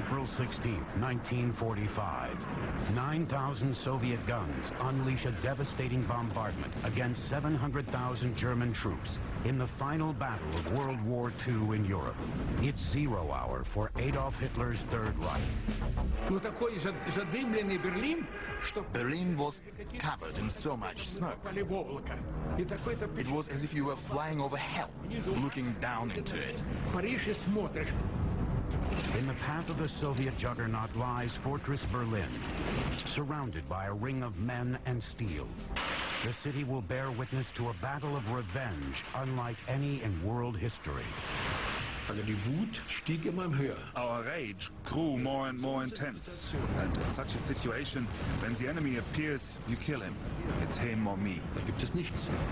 April 16, 1945. 9,000 Soviet guns unleash a devastating bombardment against 700,000 German troops in the final battle of World War II in Europe. It's 0 hour for Adolf Hitler's Third Reich. Berlin was covered in so much smoke. It was as if you were flying over hell, looking down into it. In the path of the Soviet juggernaut lies Fortress Berlin, surrounded by a ring of men and steel. The city will bear witness to a battle of revenge unlike any in world history. Our rage grew more and more intense. And in such a situation, when the enemy appears, you kill him. It's him or me.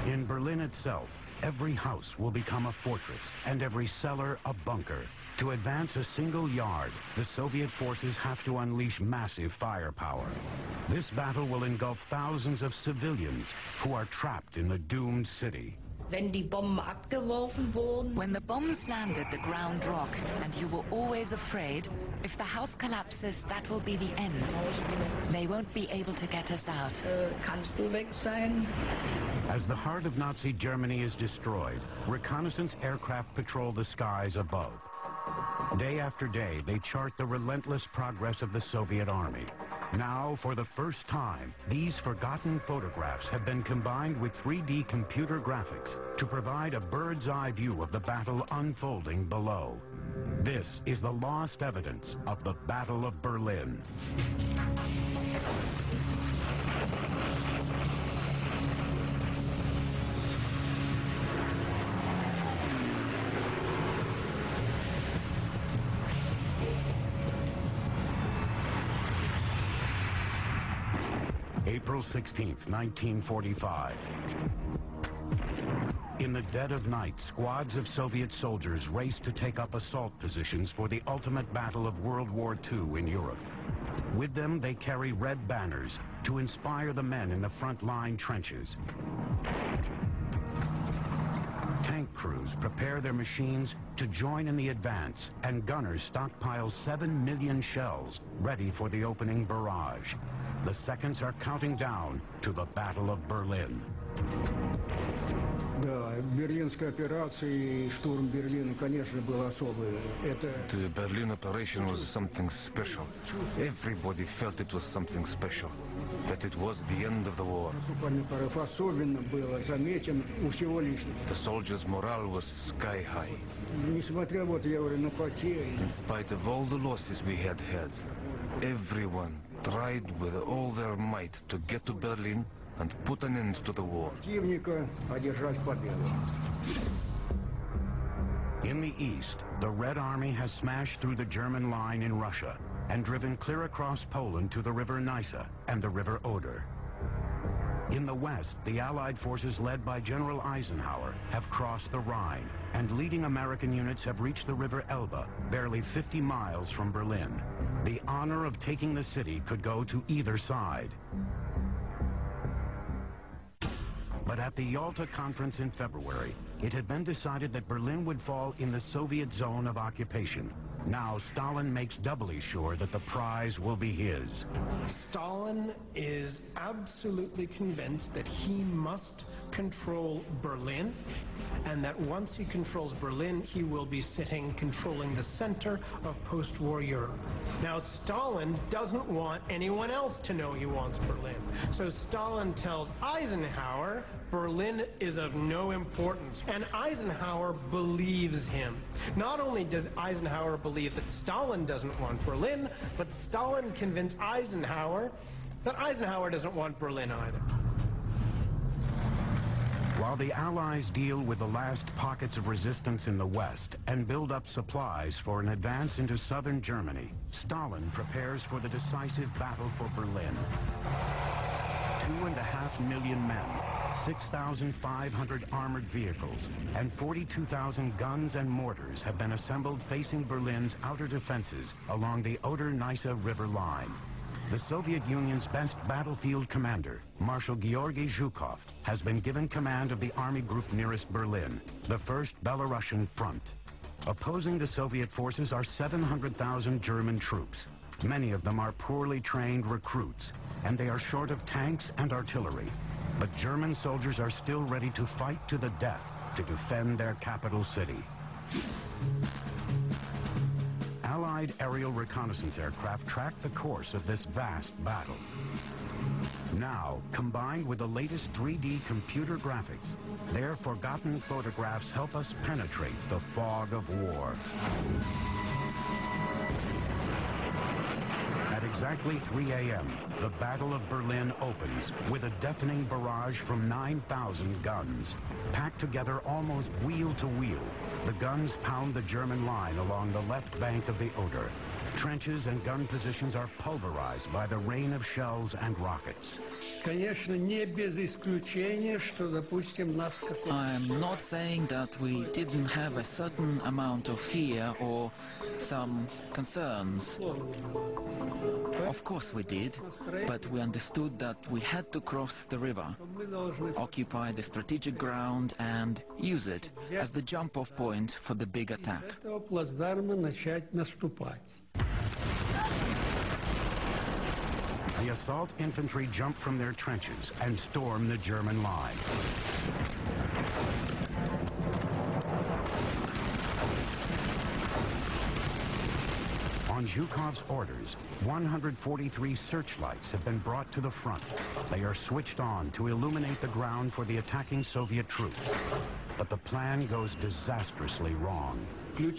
In Berlin itself, every house will become a fortress and every cellar a bunker. To advance a single yard, the Soviet forces have to unleash massive firepower. This battle will engulf thousands of civilians who are trapped in the doomed city. When the bombs landed, the ground rocked, and you were always afraid, if the house collapses, that will be the end. They won't be able to get us out. As the heart of Nazi Germany is destroyed, reconnaissance aircraft patrol the skies above. Day after day, they chart the relentless progress of the Soviet army. Now, for the first time, these forgotten photographs have been combined with 3D computer graphics to provide a bird's-eye view of the battle unfolding below. This is the lost evidence of the Battle of Berlin. April 16, 1945. In the dead of night, squads of Soviet soldiers race to take up assault positions for the ultimate battle of World War II in Europe. With them, they carry red banners to inspire the men in the front-line trenches. Tank crews prepare their machines to join in the advance, and gunners stockpile 7 million shells ready for the opening barrage. The seconds are counting down to the Battle of Berlin. Берлинская операция и штурм Берлина, конечно, был особый. The Berlin operation was something special. Everybody felt it was something special. That it was the end of the war. Наступательный порыв особенно был заметен у всего личности. The soldiers' morale was sky high. Несмотря, я говорю, на потери. In spite of all the losses we had had, everyone tried with all their might to get to Berlin and put an end to the war. Противника одержать победу. In the east, the Red Army has smashed through the German line in Russia and driven clear across Poland to the river Neisse and the river Oder. In the west, the Allied forces led by General Eisenhower have crossed the Rhine, and leading American units have reached the river Elbe, barely 50 miles from Berlin. The honor of taking the city could go to either side. But at the Yalta Conference in February, it had been decided that Berlin would fall in the Soviet zone of occupation. Now Stalin makes doubly sure that the prize will be his. Stalin is absolutely convinced that he must control Berlin, and that once he controls Berlin, he will be controlling the center of post-war Europe. Now, Stalin doesn't want anyone else to know he wants Berlin. So Stalin tells Eisenhower Berlin is of no importance, and Eisenhower believes him. Not only does Eisenhower believe that Stalin doesn't want Berlin, but Stalin convinced Eisenhower that Eisenhower doesn't want Berlin either. While the Allies deal with the last pockets of resistance in the West and build up supplies for an advance into southern Germany, Stalin prepares for the decisive battle for Berlin. 2.5 million men, 6,500 armored vehicles, and 42,000 guns and mortars have been assembled facing Berlin's outer defenses along the Oder-Neisse River line. The Soviet Union's best battlefield commander, Marshal Georgy Zhukov, has been given command of the army group nearest Berlin, the 1st Belarusian Front. Opposing the Soviet forces are 700,000 German troops. Many of them are poorly trained recruits, and they are short of tanks and artillery. But German soldiers are still ready to fight to the death to defend their capital city. Allied aerial reconnaissance aircraft track the course of this vast battle. Now, combined with the latest 3D computer graphics, their forgotten photographs help us penetrate the fog of war. At exactly 3 a.m., the Battle of Berlin opens with a deafening barrage from 9,000 guns. Packed together almost wheel to wheel, the guns pound the German line along the left bank of the Oder. Trenches and gun positions are pulverized by the rain of shells and rockets. Конечно, не без исключения, что, допустим, нас какой-то... I am not saying that we didn't have a certain amount of fear or some concerns. Of course we did, but we understood that we had to cross the river, occupy the strategic ground and use it as the jump-off point for the big attack. С этого плацдарма начать наступать. The assault infantry jump from their trenches and storm the German line. On Zhukov's orders, 143 searchlights have been brought to the front. They are switched on to illuminate the ground for the attacking Soviet troops. But the plan goes disastrously wrong. They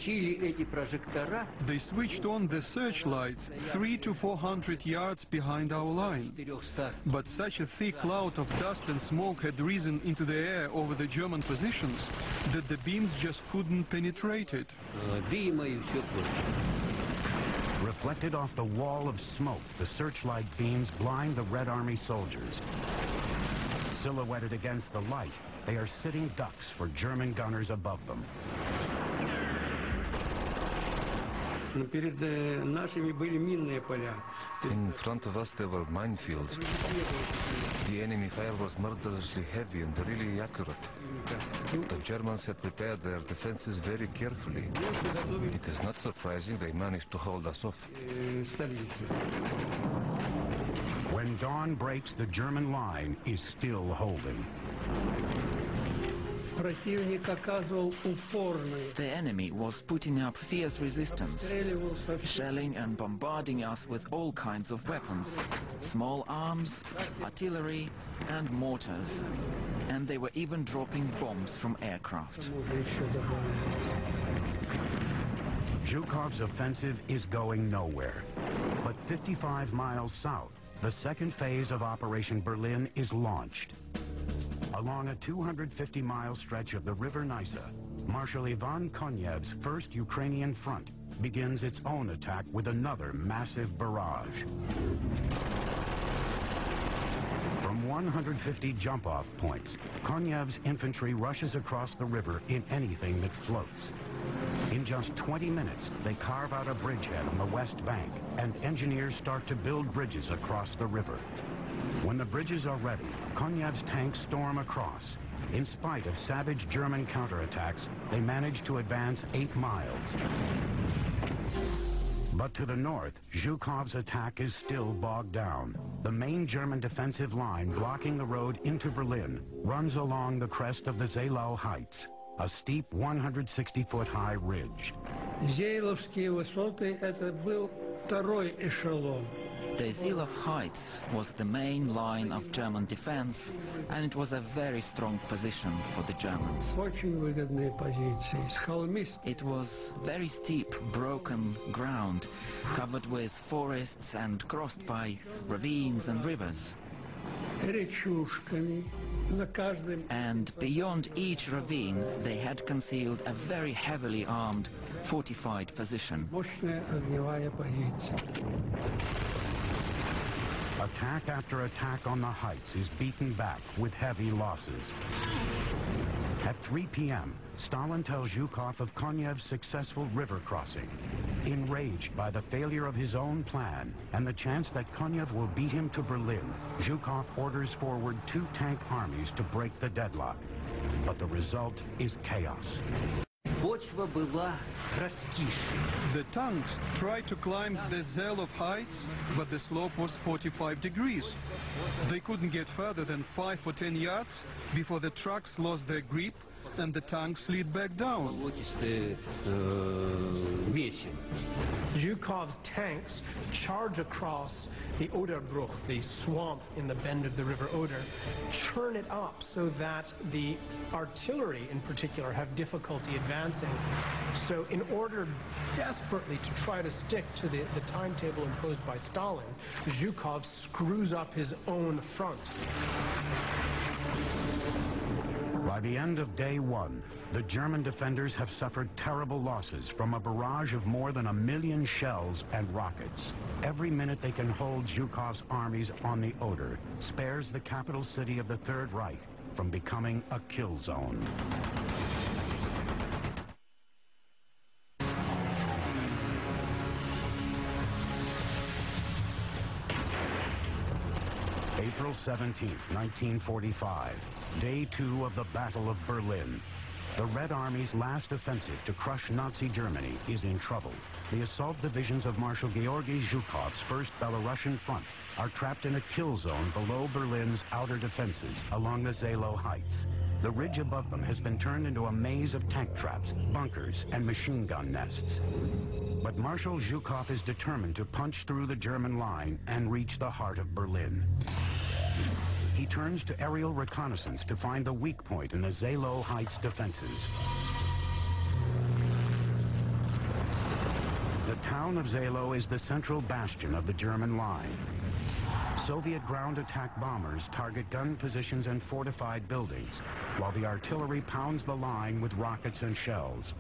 switched on the searchlights 300 to 400 yards behind our line. But such a thick cloud of dust and smoke had risen into the air over the German positions that the beams just couldn't penetrate it. Reflected off the wall of smoke, the searchlight beams blind the Red Army soldiers. Silhouetted against the light, they are sitting ducks for German gunners above them. Перед нашими были минные поля. In front of us there were minefields. The enemy fire was murderously heavy and really accurate. The Germans had prepared their defenses very carefully. It is not surprising they managed to hold us off. When dawn breaks, the German line is still holding. Противник оказывал упорный. The enemy was putting up fierce resistance, shelling and bombarding us with all kinds of weapons, small arms, artillery and mortars, and they were even dropping bombs from aircraft. Zhukov's offensive is going nowhere. But 55 miles south, the second phase of Operation Berlin is launched. Along a 250-mile stretch of the River Nysa, Marshal Ivan Konyev's first Ukrainian front begins its own attack with another massive barrage. From 150 jump-off points, Konyev's infantry rushes across the river in anything that floats. In just 20 minutes, they carve out a bridgehead on the west bank, and engineers start to build bridges across the river. When the bridges are ready, Konyev's tanks storm across. In spite of savage German counterattacks, they manage to advance 8 miles. But to the north, Zhukov's attack is still bogged down. The main German defensive line blocking the road into Berlin runs along the crest of the Zeylau Heights, a steep 160-foot-high ridge. Зейловские высоты — это был второй эшелон. The Zilov Heights was the main line of German defense, and it was a very strong position for the Germans. Очень выгодные позиции. С холмист. It was very steep, broken ground, covered with forests and crossed by ravines and rivers. Речушками. За каждым. And beyond each ravine, they had concealed a very heavily armed, fortified position. Мощная огневая позиция. Attack after attack on the heights is beaten back with heavy losses. At 3 p.m., Stalin tells Zhukov of Konyev's successful river crossing. Enraged by the failure of his own plan and the chance that Konyev will beat him to Berlin, Zhukov orders forward 2 tank armies to break the deadlock. But the result is chaos. почва была раскисшей. The tanks tried to climb the Zelov heights, but the slope was 45 degrees. They couldn't get further than 5 or 10 yards before the trucks lost their grip and the tanks slid back down. Zhukov's tanks charge across the Oderbruch, the swamp in the bend of the river Oder, churn it up so that the artillery in particular have difficulty advancing. So in order desperately to try to stick to the timetable imposed by Stalin, Zhukov screws up his own front. By the end of day one, the German defenders have suffered terrible losses from a barrage of more than 1 million shells and rockets. Every minute they can hold Zhukov's armies on the Oder spares the capital city of the Third Reich from becoming a kill zone. April 17, 1945, day 2 of the Battle of Berlin. The Red Army's last offensive to crush Nazi Germany is in trouble. The assault divisions of Marshal Georgy Zhukov's 1st Belarusian Front are trapped in a kill zone below Berlin's outer defenses along the Zelo Heights. The ridge above them has been turned into a maze of tank traps, bunkers, and machine gun nests. But Marshal Zhukov is determined to punch through the German line and reach the heart of Berlin. He turns to aerial reconnaissance to find the weak point in the Zelo Heights defenses. The town of Zelo is the central bastion of the German line. Soviet ground attack bombers target gun positions and fortified buildings, while the artillery pounds the line with rockets and shells.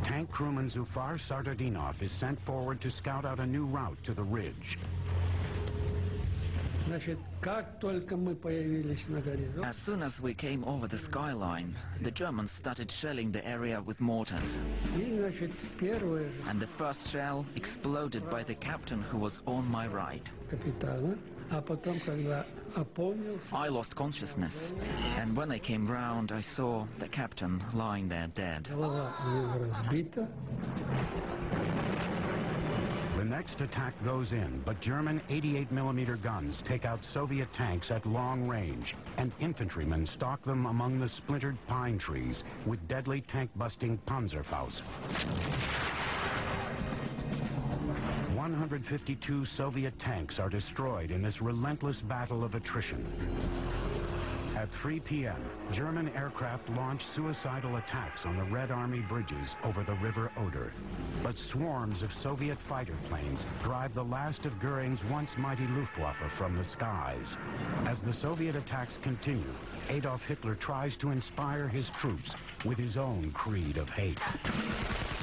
Tank crewman Zufar Sardardinov is sent forward to scout out a new route to the ridge. As soon as we came over the skyline, the Germans started shelling the area with mortars. And the first shell exploded by the captain who was on my right. I lost consciousness, and when I came round, I saw the captain lying there dead. The next attack goes in, but German 88mm guns take out Soviet tanks at long range, and infantrymen stalk them among the splintered pine trees with deadly tank-busting Panzerfaust. 152 Soviet tanks are destroyed in this relentless battle of attrition. At 3 p.m., German aircraft launch suicidal attacks on the Red Army bridges over the River Oder. But swarms of Soviet fighter planes drive the last of Goering's once mighty Luftwaffe from the skies. As the Soviet attacks continue, Adolf Hitler tries to inspire his troops with his own creed of hate.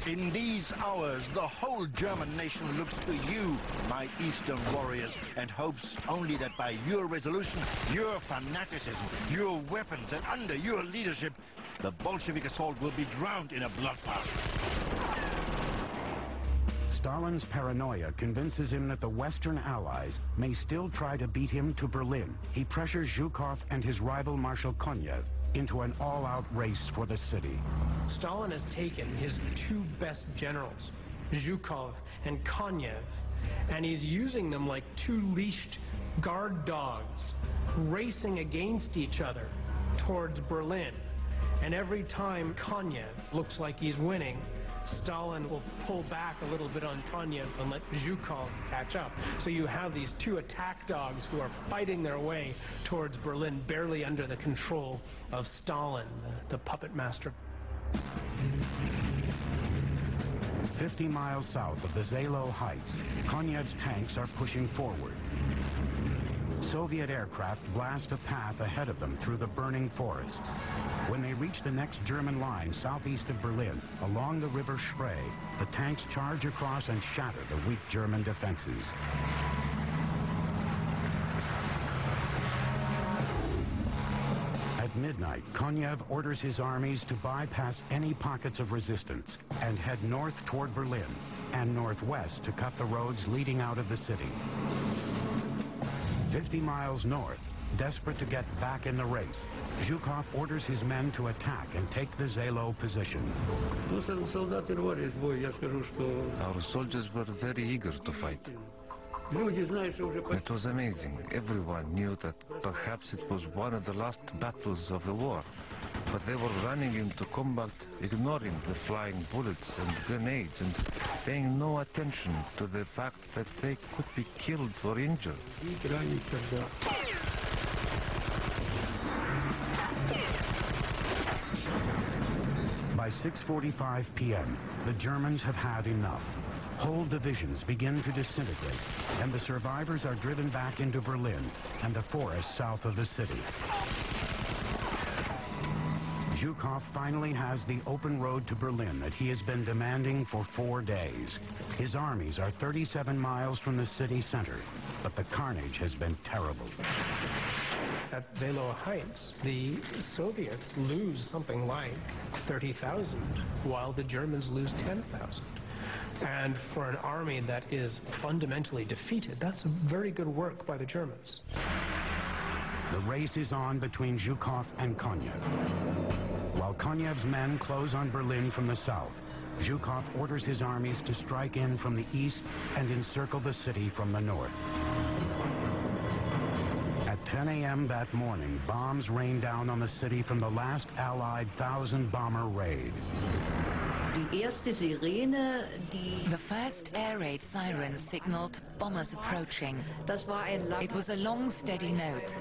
In these hours, the whole German nation looks to you, my Eastern warriors, and hopes only that by your resolution, your fanaticism, your weapons, and under your leadership, the Bolshevik assault will be drowned in a bloodbath. Stalin's paranoia convinces him that the Western Allies may still try to beat him to Berlin. He pressures Zhukov and his rival Marshal Konyev into an all-out race for the city. Stalin has taken his 2 best generals, Zhukov and Konyev, and he's using them like 2 leashed guard dogs, racing against each other towards Berlin. And every time Konyev looks like he's winning, Stalin will pull back a little bit on Konyev and let Zhukov catch up. So you have these 2 attack dogs who are fighting their way towards Berlin, barely under the control of Stalin, the puppet master. 50 miles south of the Zelo Heights, Konyev's tanks are pushing forward. Soviet aircraft blast a path ahead of them through the burning forests. When they reach the next German line southeast of Berlin, along the river Spree, the tanks charge across and shatter the weak German defenses. At midnight, Konyev orders his armies to bypass any pockets of resistance and head north toward Berlin and northwest to cut the roads leading out of the city. 50 miles north, Desperate to get back in the race, Zhukov orders his men to attack and take the Zelo position. Our soldiers were very eager to fight. It was amazing. Everyone knew that perhaps it was one of the last battles of the war. But they were running into combat, ignoring the flying bullets and grenades and paying no attention to the fact that they could be killed or injured. By 6:45 p.m., the Germans have had enough. Whole divisions begin to disintegrate, and the survivors are driven back into Berlin and the forests south of the city. Zhukov finally has the open road to Berlin that he has been demanding for 4 days. His armies are 37 miles from the city center, but the carnage has been terrible. At Zelo Heights, the Soviets lose something like 30,000, while the Germans lose 10,000. And for an army that is fundamentally defeated, that's very good work by the Germans. The race is on between Zhukov and Konev. While Konev's men close on Berlin from the south, Zhukov orders his armies to strike in from the east and encircle the city from the north. At 10 a.m. that morning, bombs rain down on the city from the last Allied 1,000-bomber raid. The first air raid siren signaled bombers approaching. It was a long, steady note.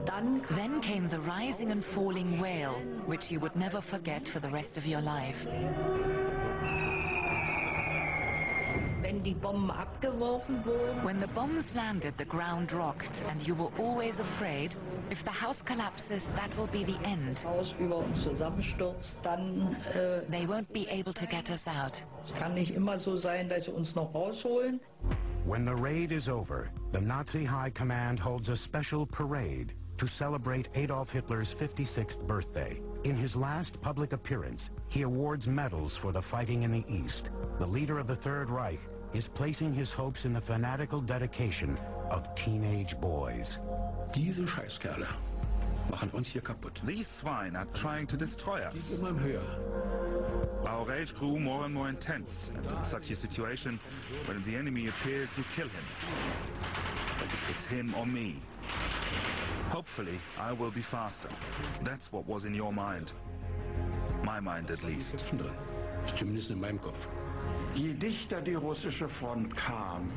Then came the rising and falling wail, which you would never forget for the rest of your life. When the bombs landed, the ground rocked, and you were always afraid, if the house collapses, that will be the end. They won't be able to get us out. When the raid is over, the Nazi High Command holds a special parade to celebrate Adolf Hitler's 56th birthday. In his last public appearance, he awards medals for the fighting in the East. The leader of the Third Reich is placing his hopes in the fanatical dedication of teenage boys. Diese Scheißkerle machen uns hier kaputt. These swine are trying to destroy us. Our rage grew more and more intense, and in such a situation, when the enemy appears, you kill him. It's him or me. Hopefully, I will be faster. That's what was in your mind. My mind, at least. Zumindest in meinem Kopf. Je dichter die russische Front kam,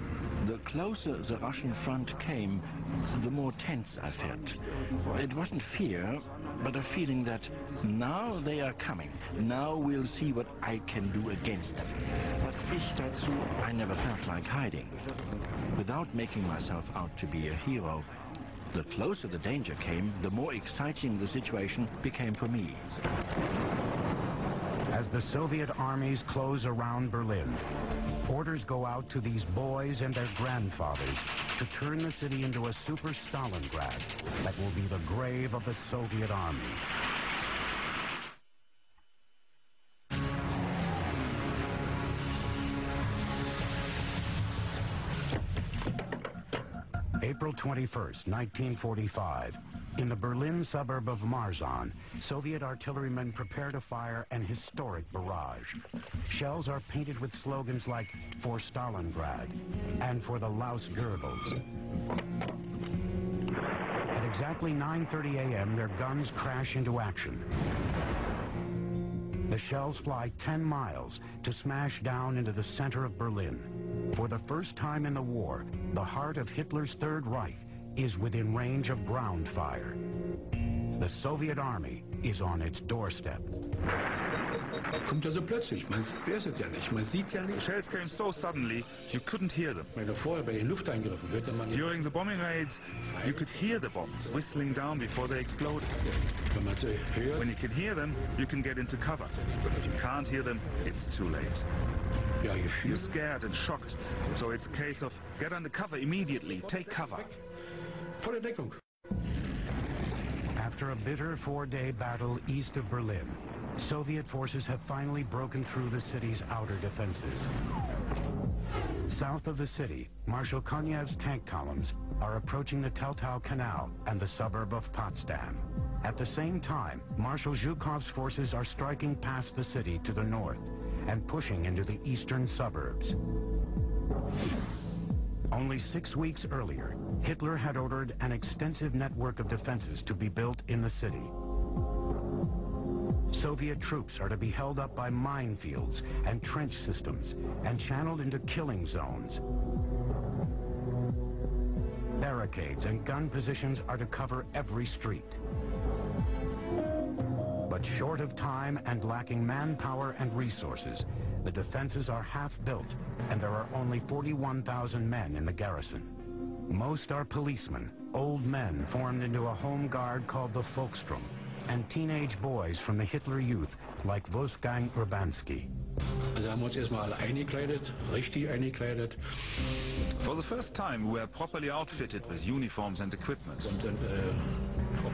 the closer the Russian front came, the more tense I felt. It wasn't fear, but a feeling that now they are coming. Now we'll see what I can do against them. Was ich dazu? I never felt like hiding. Without making myself out to be a hero, the closer the danger came, the more exciting the situation became for me. As the Soviet armies close around Berlin, orders go out to these boys and their grandfathers to turn the city into a super Stalingrad that will be the grave of the Soviet army. April 21st, 1945. In the Berlin suburb of Marzahn, Soviet artillerymen prepare to fire an historic barrage. Shells are painted with slogans like, "For Stalingrad," and "For the Laus Goebbels." At exactly 9:30 a.m., their guns crash into action. The shells fly 10 miles to smash down into the center of Berlin. For the first time in the war, the heart of Hitler's Third Reich is within range of ground fire. The Soviet army is on its doorstep. Kommt ja so plötzlich, man weiß es ja nicht, man sieht ja nicht. Shells came so suddenly, you couldn't hear them. Vorher bei den Luftangriffen hörte man nicht. During the bombing raids, you could hear the bombs whistling down before they exploded. Wenn man sie hört, When you can hear them, you can get into cover. But if you can't hear them, it's too late. ja, You're scared and shocked, so it's a case of get under cover immediately, take cover. volle Deckung. After a bitter 4-day battle east of Berlin, Soviet forces have finally broken through the city's outer defenses. South of the city, Marshal Konyev's tank columns are approaching the Teltow Canal and the suburb of Potsdam. At the same time, Marshal Zhukov's forces are striking past the city to the north and pushing into the eastern suburbs. Only 6 weeks earlier, Hitler had ordered an extensive network of defenses to be built in the city. Soviet troops are to be held up by minefields and trench systems and channeled into killing zones. Barricades and gun positions are to cover every street. But short of time and lacking manpower and resources, the defenses are half built and there are only 41,000 men in the garrison. Most are policemen, old men formed into a home guard called the Volkssturm, and teenage boys from the Hitler Youth like Wolfgang Urbanski. Also haben wir uns erstmal alle eingekleidet, richtig eingekleidet. For the first time, we were properly outfitted with uniforms and equipment. Und dann,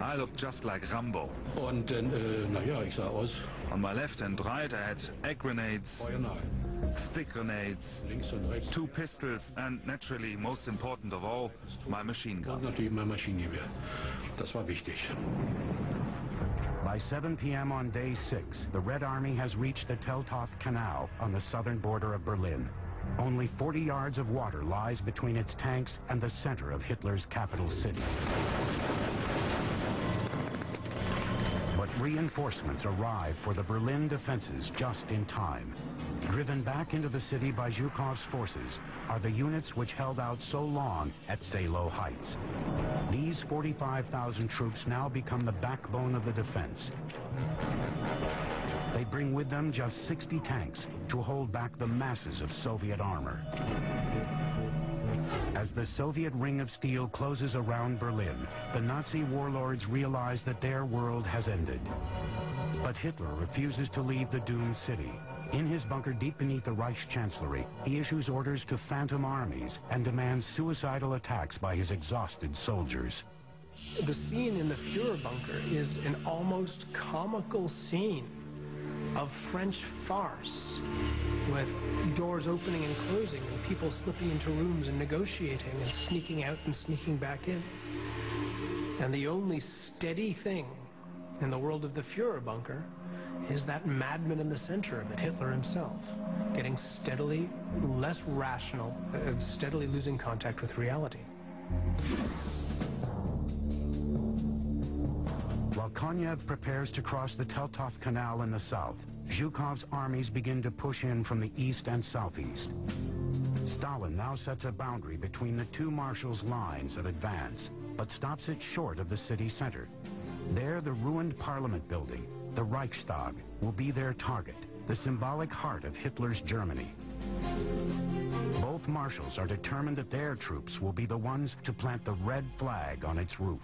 I looked just like Rambo. und dann, naja, ich sah aus. On my left and right, I had egg grenades, Feuernahe. stick grenades, Links und rechts. 2 pistols, and naturally, most important of all, my machine Und gun. natürlich mein Maschinengewehr. Das war wichtig. By 7 p.m. on day 6, the Red Army has reached the Teltow Canal on the southern border of Berlin. Only 40 yards of water lies between its tanks and the center of Hitler's capital city. But reinforcements arrive for the Berlin defenses just in time. Driven back into the city by Zhukov's forces are the units which held out so long at Salo Heights. These 45,000 troops now become the backbone of the defense. They bring with them just 60 tanks to hold back the masses of Soviet armor. As the Soviet ring of steel closes around Berlin, the Nazi warlords realize that their world has ended. But Hitler refuses to leave the doomed city. In his bunker deep beneath the Reich Chancellery, he issues orders to phantom armies and demands suicidal attacks by his exhausted soldiers. The scene in the Führer bunker is an almost comical scene of French farce, with doors opening and closing and people slipping into rooms and negotiating and sneaking out and sneaking back in. And the only steady thing in the world of the Führer bunker is that madman in the center of it, Hitler himself, getting steadily less rational, steadily losing contact with reality. While Konyev prepares to cross the Teltow Canal in the south, Zhukov's armies begin to push in from the east and southeast. Stalin now sets a boundary between the two marshals' lines of advance, but stops it short of the city center. There, the ruined parliament building, the Reichstag, will be their target, the symbolic heart of Hitler's Germany. Both marshals are determined that their troops will be the ones to plant the red flag on its roof.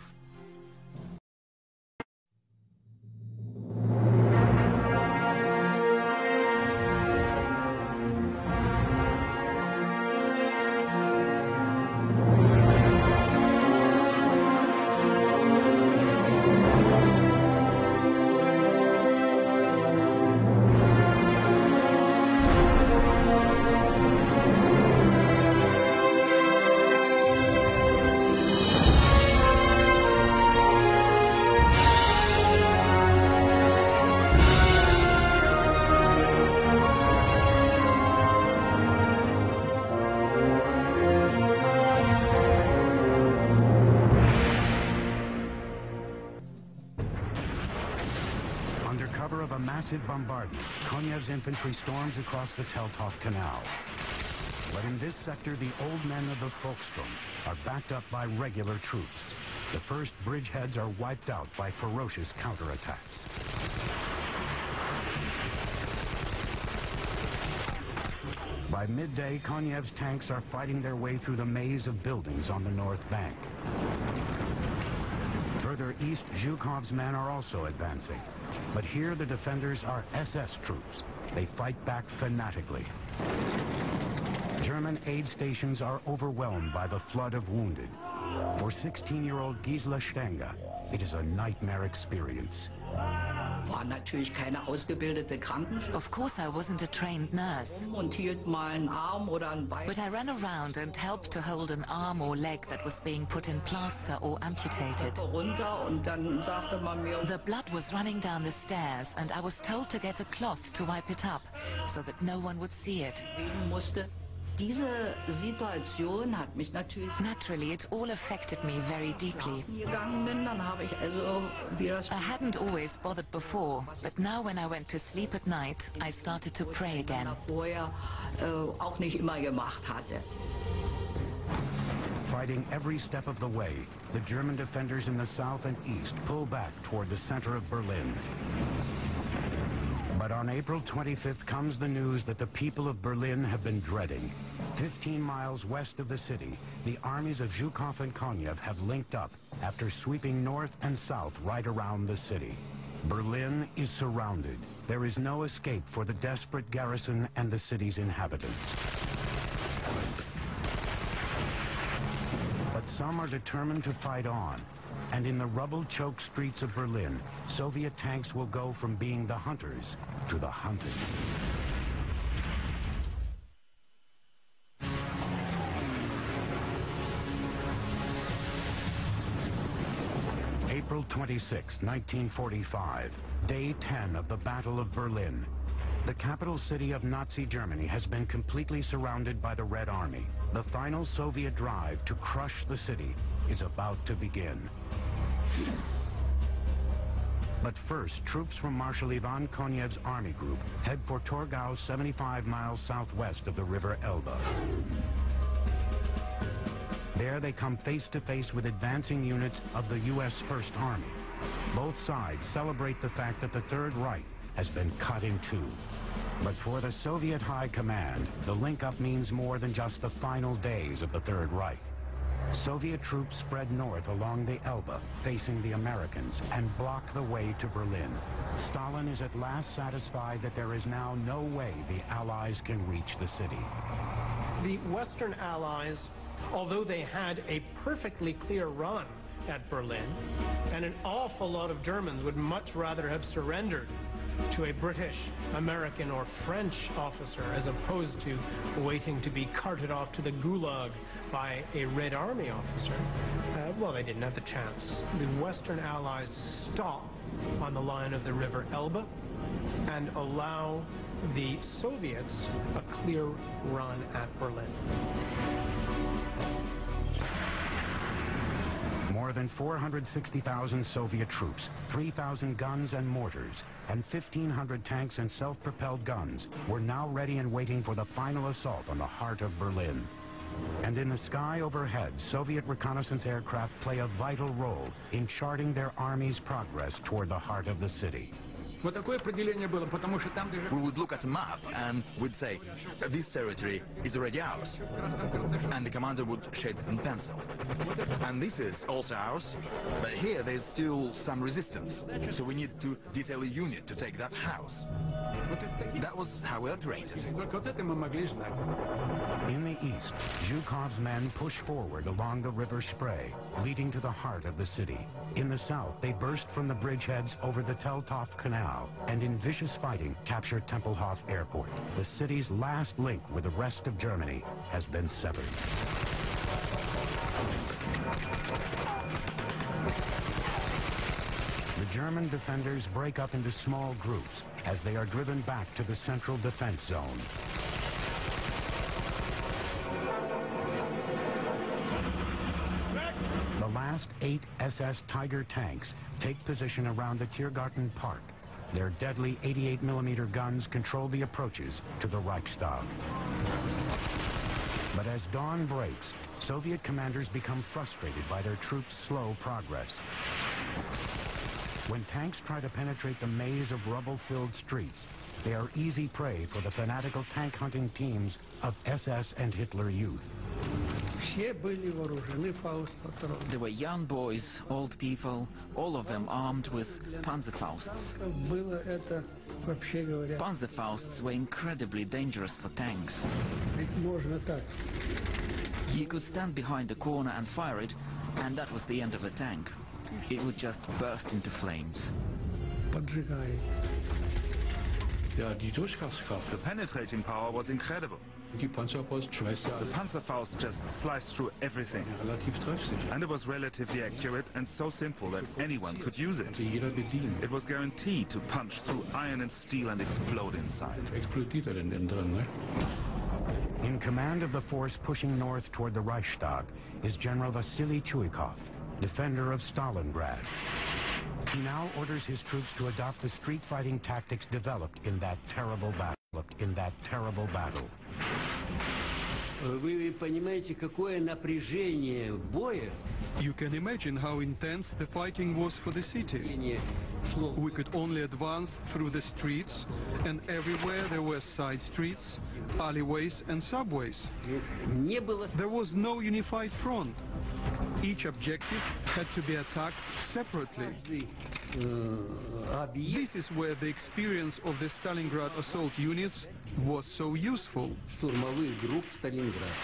Bombardment, Konyev's infantry storms across the Teltow Canal. But in this sector, the old men of the Volkssturm are backed up by regular troops. The first bridgeheads are wiped out by ferocious counterattacks. By midday, Konyev's tanks are fighting their way through the maze of buildings on the north bank. Further east, Zhukov's men are also advancing. But here the defenders are SS troops. They fight back fanatically. German aid stations are overwhelmed by the flood of wounded. For 16-year-old Gisela Stenger, it is a nightmare experience. war natürlich keine ausgebildete Krankenschwester. Of course, I wasn't a trained nurse. Und hielt mal einen Arm oder ein Bein. But I ran around and helped to hold an arm or leg that was being put in plaster or amputated. Runter und dann sagte man mir, the blood was running down the stairs, and I was told to get a cloth to wipe it up, so that no one would see it. Diese Situation hat mich natürlich... Naturally, it all affected me very deeply. Gegangen bin, dann habe ich also wieder... I hadn't always bothered before, but now when I went to sleep at night, I started to pray again. Vorher auch nicht immer gemacht hatte. Fighting every step of the way, the German defenders in the south and east pull back toward the center of Berlin. But on April 25th comes the news that the people of Berlin have been dreading. 15 miles west of the city, the armies of Zhukov and Konev have linked up after sweeping north and south right around the city. Berlin is surrounded. There is no escape for the desperate garrison and the city's inhabitants. But some are determined to fight on. And in the rubble-choked streets of Berlin, Soviet tanks will go from being the hunters to the hunted. April 26, 1945, day 10 of the Battle of Berlin. The capital city of Nazi Germany has been completely surrounded by the Red Army. The final Soviet drive to crush the city is about to begin. But first, troops from Marshal Ivan Konev's army group head for Torgau, 75 miles southwest of the river Elbe. There they come face to face with advancing units of the U.S. First Army. Both sides celebrate the fact that the Third Reich has been cut in two. But for the Soviet High Command, the link-up means more than just the final days of the Third Reich. Soviet troops spread north along the Elbe, facing the Americans, and block the way to Berlin. Stalin is at last satisfied that there is now no way the Allies can reach the city. The Western Allies, although they had a perfectly clear run at Berlin, and an awful lot of Germans would much rather have surrendered to a British, American, or French officer as opposed to waiting to be carted off to the Gulag by a Red Army officer. Well, they didn't have the chance. The Western Allies stop on the line of the River Elbe and allow the Soviets a clear run at Berlin. More than 460,000 Soviet troops, 3,000 guns and mortars, and 1,500 tanks and self-propelled guns were now ready and waiting for the final assault on the heart of Berlin. And in the sky overhead, Soviet reconnaissance aircraft play a vital role in charting their army's progress toward the heart of the city. We would look at a map and would say, this territory is already ours. And the commander would shape it in pencil. And this is also ours, but here there's still some resistance. So we need to detail a unit to take that house. That was how we operated. In the east, Zhukov's men push forward along the River Spree, leading to the heart of the city. In the south, they burst from the bridgeheads over the Teltow Canal, and in vicious fighting, capture Tempelhof Airport. The city's last link with the rest of Germany has been severed. The German defenders break up into small groups as they are driven back to the central defense zone. The last 8 SS Tiger tanks take position around the Tiergarten Park. Their deadly 88mm guns control the approaches to the Reichstag. But as dawn breaks, Soviet commanders become frustrated by their troops' slow progress. When tanks try to penetrate the maze of rubble-filled streets, they are easy prey for the fanatical tank-hunting teams of SS and Hitler Youth. There were young boys, old people, all of them armed with Panzerfausts. Panzerfausts were incredibly dangerous for tanks. You could stand behind a corner and fire it, and that was the end of the tank. It would just burst into flames. поджигает. The penetrating power was incredible. Die Panzerfaust schweißt ja The Panzerfaust just sliced through everything. relativ treffsicher. And it was relatively accurate and so simple that anyone could use it. Jeder bedienen. It was guaranteed to punch through iron and steel and explode inside. Explodiert denn innen drin, ne? In command of the force pushing north toward the Reichstag is General Vasily Chuikov, defender of Stalingrad. He now orders his troops to adopt the street-fighting tactics developed in that terrible battle. Вы понимаете, какое напряжение боя? You can imagine how intense the fighting was for the city. We could only advance through the streets, and everywhere there were side streets, alleyways and subways. There was no unified front. Each objective had to be attacked separately. This is where the experience of the Stalingrad assault units was so useful. Штурмовых групп Сталинград.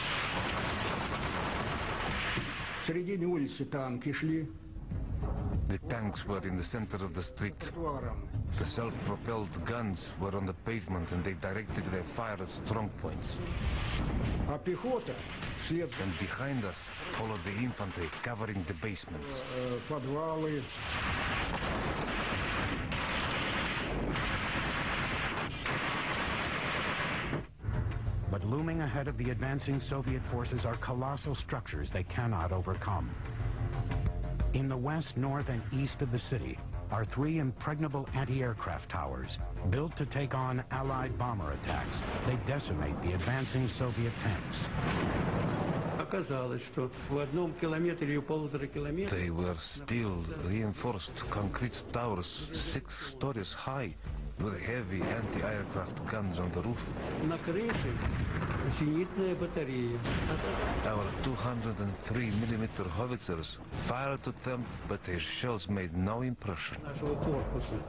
В середине улицы танки шли. The tanks were in the center of the street. The self-propelled guns were on the pavement and they directed their fire at strong points. А пехота след. And behind us followed the infantry covering the basements. Подвалы. But looming ahead of the advancing Soviet forces are colossal structures they cannot overcome. In the west, north, and east of the city are 3 impregnable anti-aircraft towers built to take on Allied bomber attacks. They decimate the advancing Soviet tanks. Оказалось, что в 1 километре или 1,5 километра. They were steel reinforced concrete towers 6 stories high with heavy anti-aircraft guns on the roof. На крыше зенитная батарея. Our 203mm howitzers fired at them, but their shells made no impression. Нашего корпуса.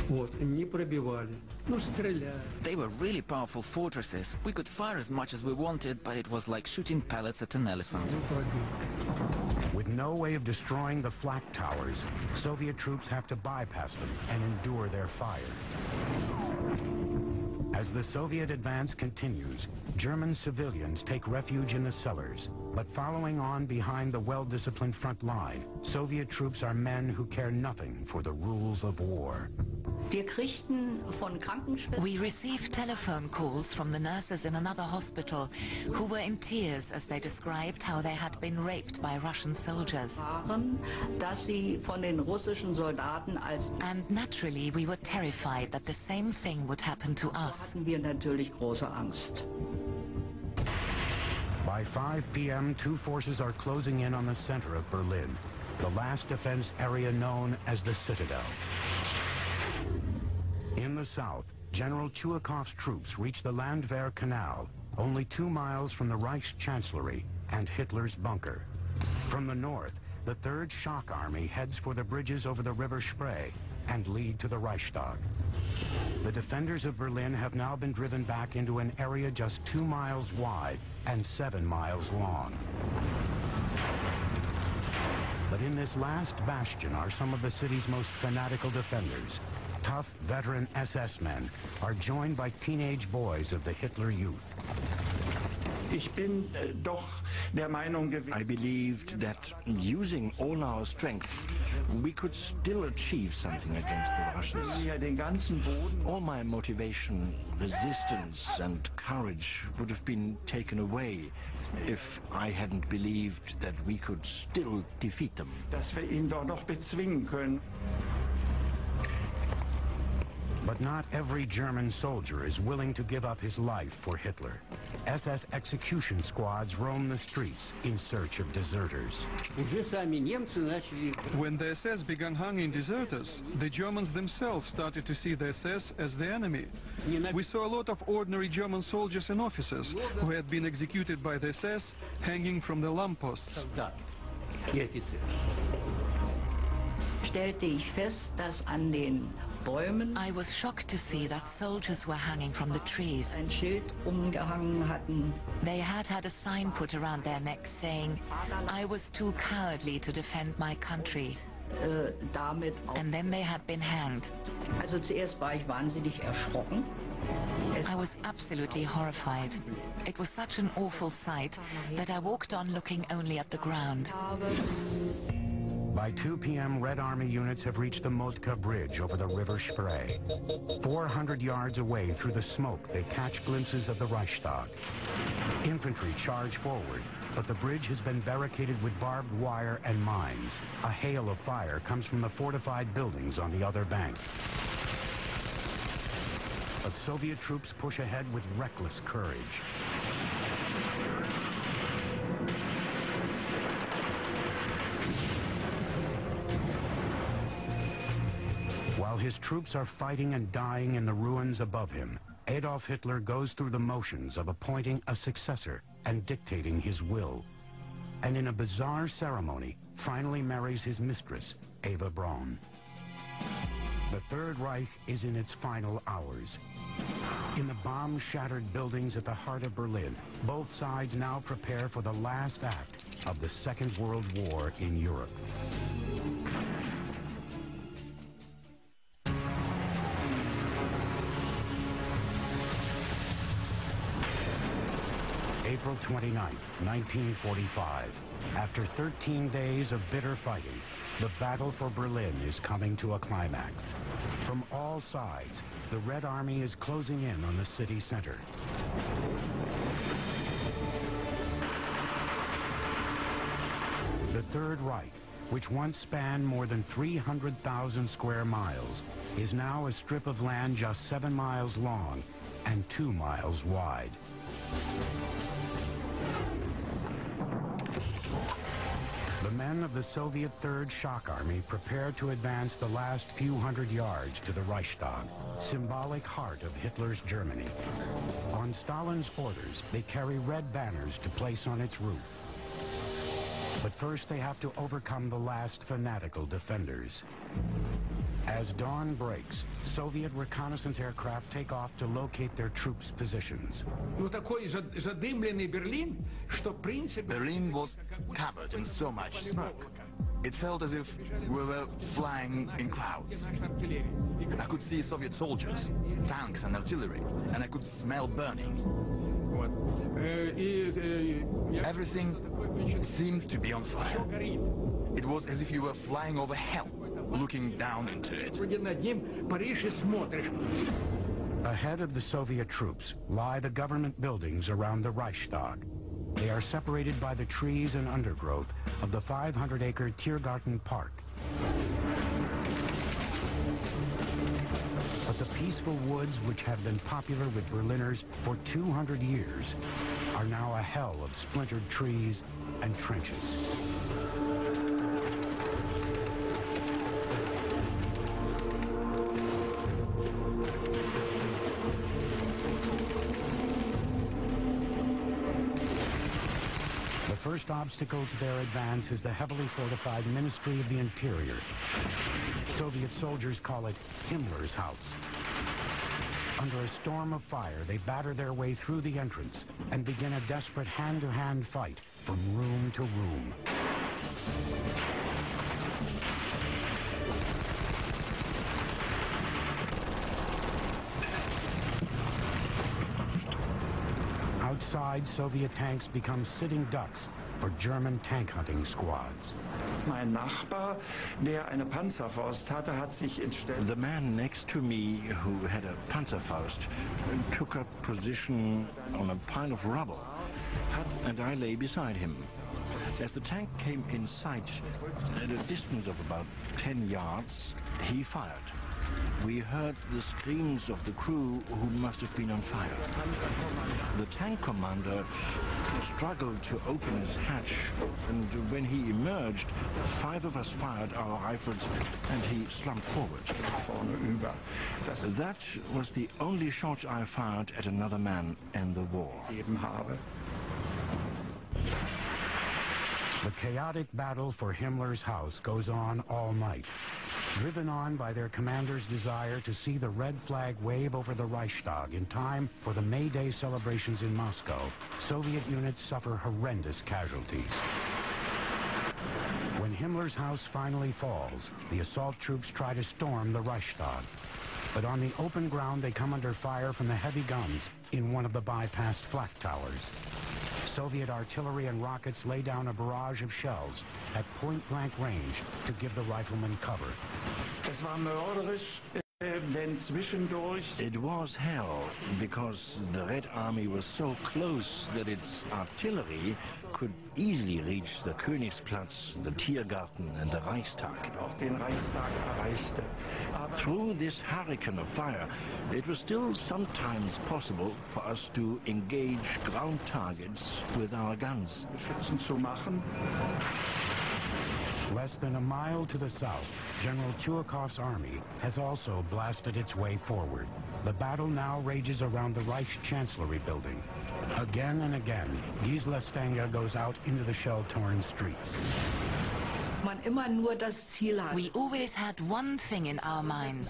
Вот, не пробивали. Ну, стреляли. They were really powerful fortresses. We could fire as much as we wanted, but it was like shooting pellets at an elephant. With no way of destroying the flak towers, Soviet troops have to bypass them and endure their fire. As the Soviet advance continues, German civilians take refuge in the cellars. But following on behind the well-disciplined front line, Soviet troops are men who care nothing for the rules of war. We received telephone calls from the nurses in another hospital who were in tears as they described how they had been raped by Russian soldiers. And naturally, we were terrified that the same thing would happen to us. By 5 p.m., 2 forces are closing in on the center of Berlin, the last defense area known as the Citadel. In the south, General Chuikov's troops reach the Landwehr Canal, only 2 miles from the Reichschancellery and Hitler's bunker. From the north, the 3rd Shock Army heads for the bridges over the River Spree and lead to the Reichstag. The defenders of Berlin have now been driven back into an area just 2 miles wide and 7 miles long. But in this last bastion are some of the city's most fanatical defenders. Tough veteran SS men are joined by teenage boys of the Hitler Youth. I believed that using all our strength, we could still achieve something against the Russians. All my motivation, resistance, and courage would have been taken away if I hadn't believed that we could still defeat them. But not every German soldier is willing to give up his life for Hitler. SS execution squads roam the streets in search of deserters. When the SS began hanging deserters, the Germans themselves started to see the SS as the enemy. We saw a lot of ordinary German soldiers and officers who had been executed by the SS hanging from the lampposts. I was shocked to see that soldiers were hanging from the trees. They had had a sign put around their necks saying, "I was too cowardly to defend my country. damit auch. And then they had been hanged. Also zuerst war ich wahnsinnig erschrocken. I was absolutely horrified. It was such an awful sight that I walked on looking only at the ground. By 2 p.m., Red Army units have reached the Motka Bridge over the River Spree. 400 yards away through the smoke, they catch glimpses of the Reichstag. Infantry charge forward, but the bridge has been barricaded with barbed wire and mines. A hail of fire comes from the fortified buildings on the other bank. But Soviet troops push ahead with reckless courage. While his troops are fighting and dying in the ruins above him, Adolf Hitler goes through the motions of appointing a successor and dictating his will. And in a bizarre ceremony, finally marries his mistress, Eva Braun. The Third Reich is in its final hours. In the bomb-shattered buildings at the heart of Berlin, both sides now prepare for the last act of the Second World War in Europe. April 29, 1945. After 13 days of bitter fighting, the battle for Berlin is coming to a climax. From all sides, the Red Army is closing in on the city center. The Third Reich, which once spanned more than 300,000 square miles, is now a strip of land just 7 miles long and 2 miles wide. The men of the Soviet Third Shock Army prepare to advance the last few hundred yards to the Reichstag, symbolic heart of Hitler's Germany. On Stalin's orders, they carry red banners to place on its roof. But first they have to overcome the last fanatical defenders. As dawn breaks, Soviet reconnaissance aircraft take off to locate their troops' positions. Berlin was covered in so much smoke. It felt as if we were flying in clouds. I could see Soviet soldiers, tanks and artillery, and I could smell burning. Everything seemed to be on fire. It was as if you were flying over hell, looking down into it. Ahead of the Soviet troops lie the government buildings around the Reichstag. They are separated by the trees and undergrowth of the 500-acre Tiergarten Park. But the peaceful woods, which have been popular with Berliners for 200 years, are now a hell of splintered trees and trenches. The first obstacle to their advance is the heavily fortified Ministry of the Interior. Soviet soldiers call it Himmler's house. Under a storm of fire, they batter their way through the entrance and begin a desperate hand-to-hand fight from room to room. Outside, Soviet tanks become sitting ducks for German tank hunting squads. Mein Nachbar, der eine Panzerfaust hatte, hat sich entstellt. The man next to me who had a Panzerfaust took up position on a pile of rubble, and I lay beside him. As the tank came in sight at a distance of about 10 yards, he fired. We heard the screams of the crew who must have been on fire. The tank commander struggled to open his hatch, and when he emerged, 5 of us fired our rifles and he slumped forward. That was the only shot I fired at another man in the war. The chaotic battle for Himmler's house goes on all night. Driven on by their commander's desire to see the red flag wave over the Reichstag in time for the May Day celebrations in Moscow, Soviet units suffer horrendous casualties. When Himmler's house finally falls, the assault troops try to storm the Reichstag. But on the open ground, they come under fire from the heavy guns in one of the bypassed flak towers. Soviet artillery and rockets lay down a barrage of shells at point-blank range to give the riflemen cover. Es war mörderisch, denn zwischendurch... It was hell, because the Red Army was so close that its artillery could easily reach the Königsplatz, the Tiergarten and the Reichstag. Auch den Reichstag erreichte. Through this hurricane of fire, it was still sometimes possible for us to engage ground targets with our guns. Schützen zu machen. Less than a mile to the south, General Chuikov's army has also blasted its way forward. The battle now rages around the Reich Chancellery building. Again and again, Gisela Stenge goes out into the shell-torn streets. We always had one thing in our minds.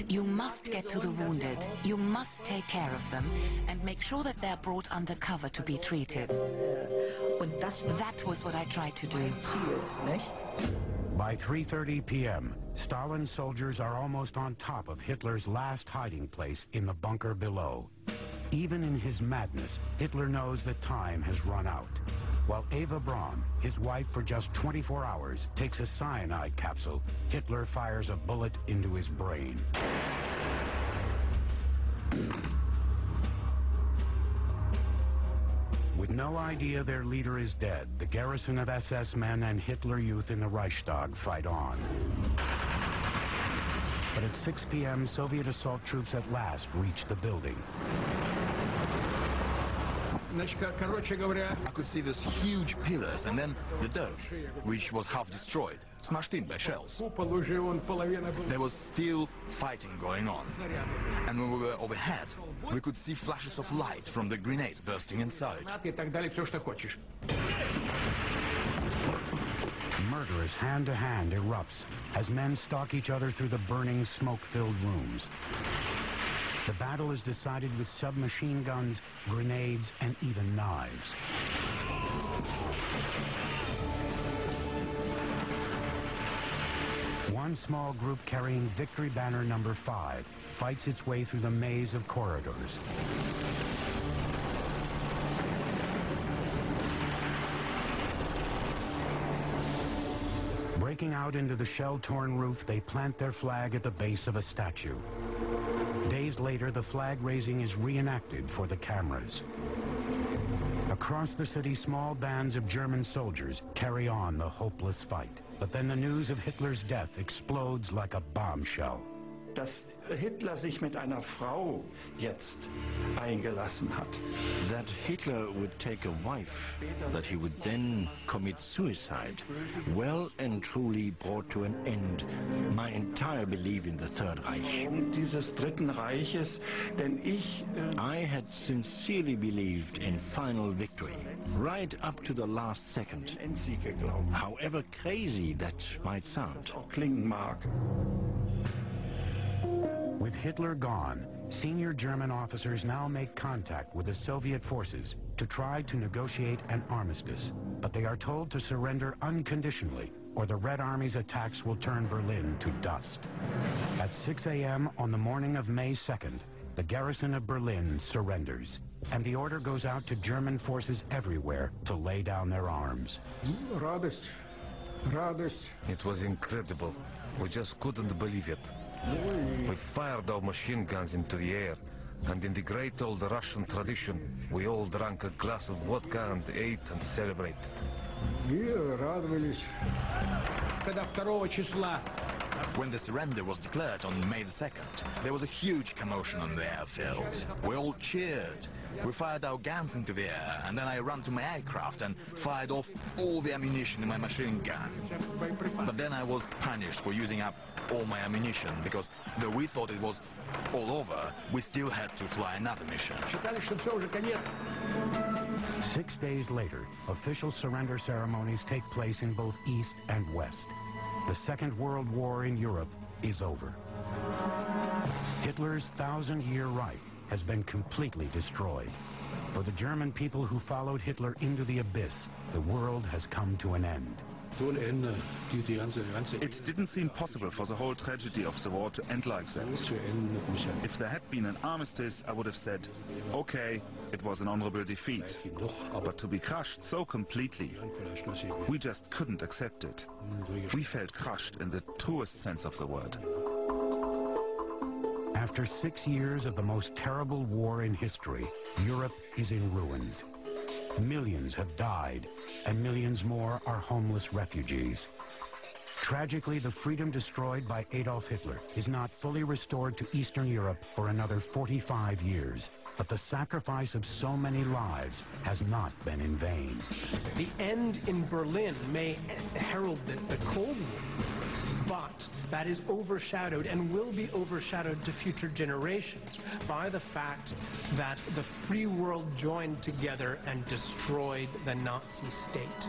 You must get to the wounded. You must take care of them and make sure that they're brought under cover to be treated. That was what I tried to do. By 3:30 p.m., Stalin's soldiers are almost on top of Hitler's last hiding place in the bunker below. Even in his madness, Hitler knows that time has run out. While Eva Braun, his wife for just 24 hours, takes a cyanide capsule, Hitler fires a bullet into his brain. With no idea their leader is dead, the garrison of SS men and Hitler Youth in the Reichstag fight on. But at 6 p.m., Soviet assault troops at last reach the building. I could see those huge pillars and then the dome, which was half destroyed, smashed in by shells. There was still fighting going on. And when we were overhead, we could see flashes of light from the grenades bursting inside. Murderous hand-to-hand erupts as men stalk each other through the burning, smoke-filled rooms. The battle is decided with submachine guns, grenades, and even knives. One small group carrying Victory Banner number 5 fights its way through the maze of corridors. Breaking out into the shell-torn roof, they plant their flag at the base of a statue. Days later, the flag raising is reenacted for the cameras. Across the city, small bands of German soldiers carry on the hopeless fight. But then the news of Hitler's death explodes like a bombshell. Dass Hitler sich mit einer Frau jetzt eingelassen hat. That Hitler would take a wife, that he would then commit suicide, well and truly brought to an end my entire belief in the Third Reich. Dieses Dritten Reiches, denn I had sincerely believed in final victory, right up to the last second, however crazy that might sound. Klingen mag. With Hitler gone, senior German officers now make contact with the Soviet forces to try to negotiate an armistice. But they are told to surrender unconditionally, or the Red Army's attacks will turn Berlin to dust. At 6 a.m. on the morning of May 2nd, the garrison of Berlin surrenders, and the order goes out to German forces everywhere to lay down their arms. Радость. It was incredible. We just couldn't believe it. We fired our machine guns into the air, and in the great old Russian tradition, we all drank a glass of vodka and ate and celebrated. И радовались. Когда 2 числа When the surrender was declared on May the 2nd, there was a huge commotion on the airfield. We all cheered. We fired our guns into the air, and then I ran to my aircraft and fired off all the ammunition in my machine gun. But then I was punished for using up all my ammunition, because though we thought it was all over, we still had to fly another mission. 6 days later, official surrender ceremonies take place in both East and West. The Second World War in Europe is over. Hitler's 1,000-year Reich has been completely destroyed. For the German people who followed Hitler into the abyss, the world has come to an end. It didn't seem possible for the whole tragedy of the war to end like that. If there had been an armistice, I would have said, okay, it was an honorable defeat. But to be crushed so completely, we just couldn't accept it. We felt crushed in the truest sense of the word. After 6 years of the most terrible war in history, Europe is in ruins. Millions have died, and millions more are homeless refugees. Tragically, the freedom destroyed by Adolf Hitler is not fully restored to Eastern Europe for another 45 years. But the sacrifice of so many lives has not been in vain. The end in Berlin may herald the Cold War, but that is overshadowed and will be overshadowed to future generations by the fact that the free world joined together and destroyed the Nazi state.